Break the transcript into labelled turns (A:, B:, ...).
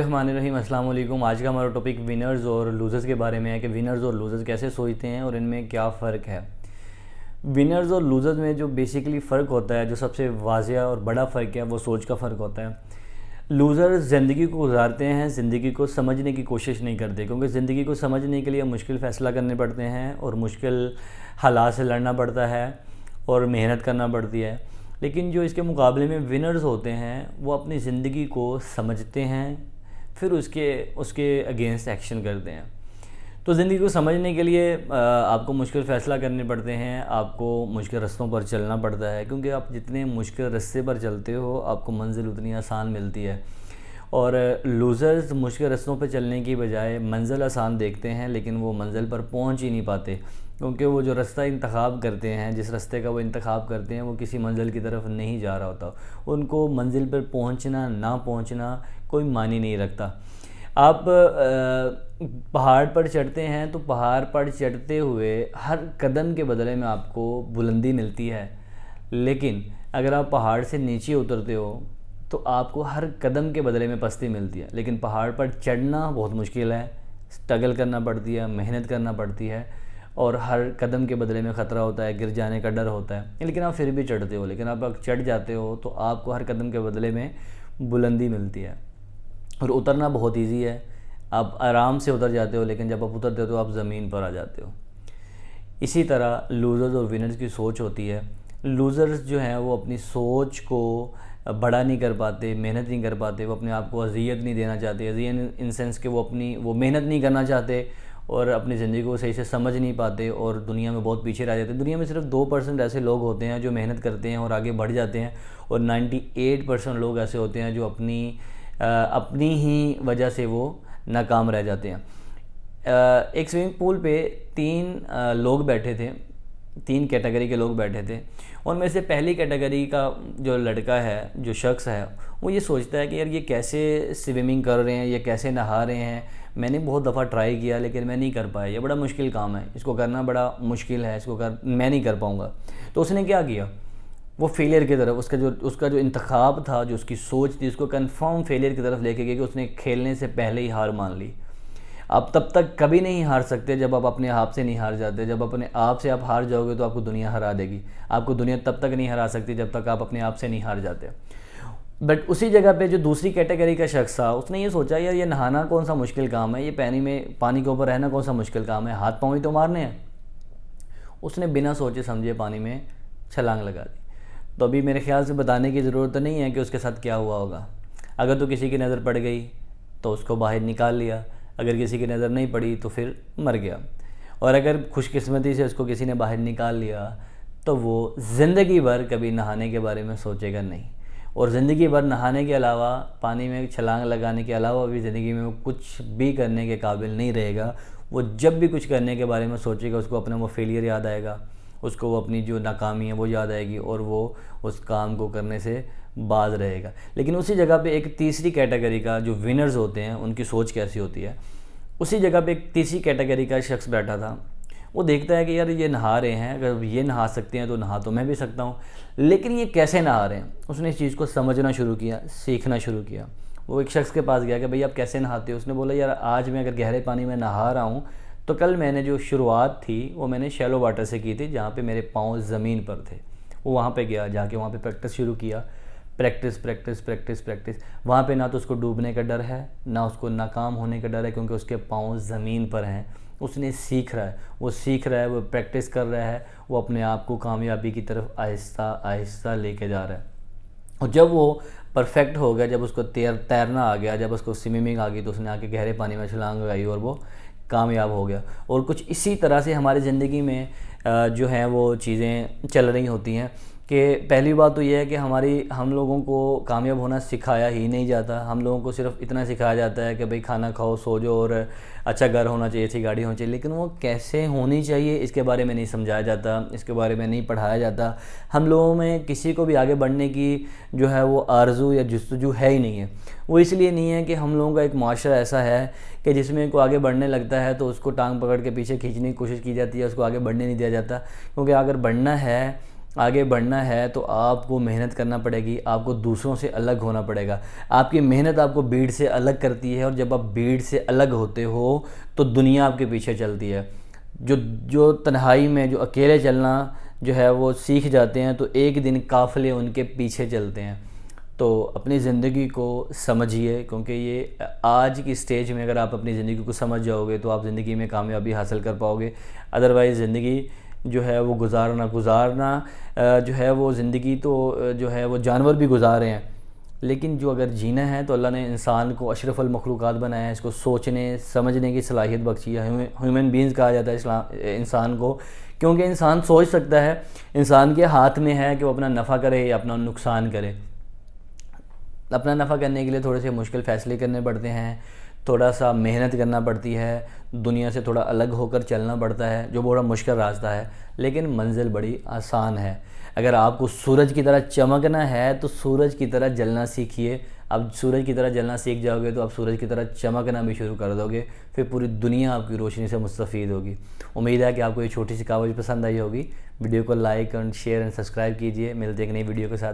A: रहीम अस्सलाम वालेकुम। आज का हमारा टॉपिक विनर्स और लूज़र्स के बारे में है कि विनर्स और लूज़र्स कैसे सोचते हैं और इनमें क्या फ़र्क है। विनर्स और लूज़र्स में जो बेसिकली फ़र्क होता है, जो सबसे वाज़िया और बड़ा फ़र्क है, वो सोच का फ़र्क होता है। लूज़र्स ज़िंदगी को गुजारते हैं, ज़िंदगी को समझने की कोशिश नहीं करते, क्योंकि ज़िंदगी को समझने के लिए मुश्किल फ़ैसला करने पड़ते हैं और मुश्किल हालात से लड़ना पड़ता है और मेहनत करना पड़ती है। लेकिन जो इसके मुकाबले में विनर्स होते हैं, वो अपनी ज़िंदगी को समझते हैं, फिर उसके अगेंस्ट एक्शन करते हैं। तो ज़िंदगी को समझने के लिए आपको मुश्किल फ़ैसला करने पड़ते हैं, आपको मुश्किल रास्तों पर चलना पड़ता है, क्योंकि आप जितने मुश्किल रास्ते पर चलते हो आपको मंजिल उतनी आसान मिलती है। और लूज़र्स मुश्किल रास्तों पर चलने की बजाय मंजिल आसान देखते हैं, लेकिन वो मंजिल पर पहुंच ही नहीं पाते, क्योंकि वो जो रास्ता इंतखाब करते हैं, जिस रास्ते का वो इंतखाब करते हैं, वो किसी मंजिल की तरफ नहीं जा रहा होता। उनको मंजिल पर पहुंचना ना पहुंचना कोई मायने नहीं रखता। आप पहाड़ पर चढ़ते हैं तो पहाड़ पर चढ़ते हुए हर कदम के बदले में आपको बुलंदी मिलती है, लेकिन अगर आप पहाड़ से नीचे उतरते हो तो आपको हर कदम के बदले में पस्ती मिलती है। लेकिन पहाड़ पर चढ़ना बहुत मुश्किल है, स्ट्रगल करना पड़ती है, मेहनत करना पड़ती है और हर कदम के बदले में ख़तरा होता है, गिर जाने का डर होता है, लेकिन आप फिर भी चढ़ते हो। लेकिन आप चढ़ जाते हो तो आपको हर कदम के बदले में बुलंदी मिलती है। और उतरना बहुत इजी है, आप आराम से उतर जाते हो, लेकिन जब आप उतरते हो तो आप ज़मीन पर आ जाते हो। इसी तरह लूज़र्स और विनर्स की सोच होती है। लूज़र्स जो हैं वो अपनी सोच को बड़ा नहीं कर पाते, मेहनत नहीं कर पाते, वो अपने आप को अज़ियत नहीं देना चाहते। अज़ियत इन सेंस कि वो मेहनत नहीं करना चाहते और अपनी ज़िंदगी को सही से समझ नहीं पाते और दुनिया में बहुत पीछे रह जाते हैं। दुनिया में सिर्फ 2% ऐसे लोग होते हैं जो मेहनत करते हैं और आगे बढ़ जाते हैं, और 98% लोग ऐसे होते हैं जो अपनी ही वजह से वो नाकाम रह जाते हैं। एक स्विमिंग पूल पे 3 लोग बैठे थे, 3 कैटेगरी के लोग बैठे थे। उनमें से पहली कैटेगरी का जो लड़का है, जो शख्स है, वो ये सोचता है कि यार ये कैसे स्विमिंग कर रहे हैं, ये कैसे नहा रहे हैं। मैंने बहुत दफ़ा ट्राई किया लेकिन मैं नहीं कर पाया, ये बड़ा मुश्किल काम है, इसको करना बड़ा मुश्किल है, मैं नहीं कर पाऊँगा। तो उसने क्या किया, वो फेलियर की तरफ, उसका जो इंतखाब था, जो उसकी सोच थी, उसको कंफर्म फेलियर की तरफ लेके गई कि उसने खेलने से पहले ही हार मान ली। आप तब तक कभी नहीं हार सकते जब आप अपने आप से नहीं हार जाते। जब अपने आप से आप हार जाओगे तो आपको दुनिया हरा देगी। आपको दुनिया तब तक नहीं हरा सकती जब तक आप अपने आप से नहीं हार जाते। बट उसी जगह पे जो दूसरी कैटेगरी का शख्स था, उसने ये सोचा यार ये नहाना कौन सा मुश्किल काम है, ये पानी के ऊपर रहना कौन सा मुश्किल काम है, हाथ पाँव ही तो मारने हैं। उसने बिना सोचे समझे पानी में छलांग लगा दी। तो अभी मेरे ख्याल से बताने की ज़रूरत तो नहीं है कि उसके साथ क्या हुआ होगा। अगर तो किसी की नज़र पड़ गई तो उसको बाहर निकाल लिया, अगर किसी की नज़र नहीं पड़ी तो फिर मर गया, और अगर खुशकिस्मती से उसको किसी ने बाहर निकाल लिया तो वो ज़िंदगी भर कभी नहाने के बारे में सोचेगा नहीं, और ज़िंदगी भर नहाने के अलावा, पानी में छलांग लगाने के अलावा भी ज़िंदगी में वो कुछ भी करने के काबिल नहीं रहेगा। वो जब भी कुछ करने के बारे में सोचेगा उसको अपना वो फेलियर याद आएगा, उसको वो अपनी जो नाकामी है वो याद आएगी, और वो उस काम को करने से बाज रहेगा। लेकिन उसी जगह पे एक तीसरी कैटेगरी का जो विनर्स होते हैं, उनकी सोच कैसी होती है। उसी जगह पे एक तीसरी कैटेगरी का शख्स बैठा था। वो देखता है कि यार ये नहा रहे हैं, अगर ये नहा सकते हैं तो नहा तो मैं भी सकता हूँ, लेकिन ये कैसे नहा रहे हैं। उसने इस चीज़ को समझना शुरू किया, सीखना शुरू किया। वो एक शख्स के पास गया कि भाई आप कैसे नहाते हो। उसने बोला यार आज मैं अगर गहरे पानी में नहा रहा हूँ तो कल मैंने जो शुरुआत थी वो मैंने शैलो वाटर से की थी, जहाँ पे मेरे पाँव ज़मीन पर थे। वो वहाँ पे गया, जाके वहाँ पे प्रैक्टिस शुरू किया, प्रैक्टिस प्रैक्टिस प्रैक्टिस प्रैक्टिस। वहाँ पे ना तो उसको डूबने का डर है, ना उसको नाकाम होने का डर है, क्योंकि उसके पाँव ज़मीन पर हैं। उसने सीख रहा है, वो प्रैक्टिस कर रहा है, वो अपने आप को कामयाबी की तरफ आहिस्ता आहिस्ता लेके जा रहा है। और जब वो परफेक्ट हो गया, जब उसको तैरना आ गया, जब उसको स्विमिंग आ गई, तो उसने आके गहरे पानी में छलांग लगाई और वो कामयाब हो गया। और कुछ इसी तरह से हमारी ज़िंदगी में जो है वो चीज़ें चल रही होती हैं कि पहली बात तो ये है कि हम लोगों को कामयाब होना सिखाया ही नहीं जाता। हम लोगों को सिर्फ इतना सिखाया जाता है कि भाई खाना खाओ, सो जाओ, और अच्छा घर होना चाहिए, अच्छी गाड़ी होनी चाहिए, लेकिन वो कैसे होनी चाहिए इसके बारे में नहीं समझाया जाता, इसके बारे में नहीं पढ़ाया जाता। हम लोगों में किसी को भी आगे बढ़ने की जो है वो आरज़ू या जुस्तजू है ही नहीं है। वो इसलिए नहीं है कि हम लोगों का एक माशरा ऐसा है कि जिसमें को आगे बढ़ने लगता है तो उसको टांग पकड़ के पीछे खींचने की कोशिश की जाती है, उसको आगे बढ़ने नहीं दिया जाता। क्योंकि अगर बढ़ना है आगे बढ़ना है तो आपको मेहनत करना पड़ेगी, आपको दूसरों से अलग होना पड़ेगा। आपकी मेहनत आपको भीड़ से अलग करती है, और जब आप भीड़ से अलग होते हो तो दुनिया आपके पीछे चलती है। जो जो तन्हाई में, जो अकेले चलना जो है वो सीख जाते हैं, तो एक दिन काफ़िले उनके पीछे चलते हैं। तो अपनी ज़िंदगी को समझिए, क्योंकि ये आज की स्टेज में अगर आप अपनी ज़िंदगी को समझ जाओगे तो आप ज़िंदगी में कामयाबी हासिल कर पाओगे। अदरवाइज़ ज़िंदगी जो है वो गुजारना जो है वो ज़िंदगी तो जो है वो जानवर भी गुजार रहे हैं, लेकिन जो अगर जीना है तो अल्लाह ने इंसान को अशरफुल मखलूक़ात बनाया है, इसको सोचने समझने की सलाहियत बख्शी है। ह्यूमन बींग्स कहा जाता है इंसान को, क्योंकि इंसान सोच सकता है। इंसान के हाथ में है कि वो अपना नफ़ा करे या अपना नुकसान करे। अपना नफ़ा करने के लिए थोड़े से मुश्किल फ़ैसले करने पड़ते हैं, थोड़ा सा मेहनत करना पड़ती है, दुनिया से थोड़ा अलग होकर चलना पड़ता है, जो बड़ा मुश्किल रास्ता है, लेकिन मंजिल बड़ी आसान है। अगर आपको सूरज की तरह चमकना है तो सूरज की तरह जलना सीखिए। अब सूरज की तरह जलना सीख जाओगे तो आप सूरज की तरह चमकना भी शुरू कर दोगे, फिर पूरी दुनिया आपकी रोशनी से मुस्तफ़ीद होगी। उम्मीद है कि आपको ये छोटी सी कागज़ पसंद आई होगी। वीडियो को like and share and subscribe कीजिए। मिलते हैं एक नई वीडियो के साथ।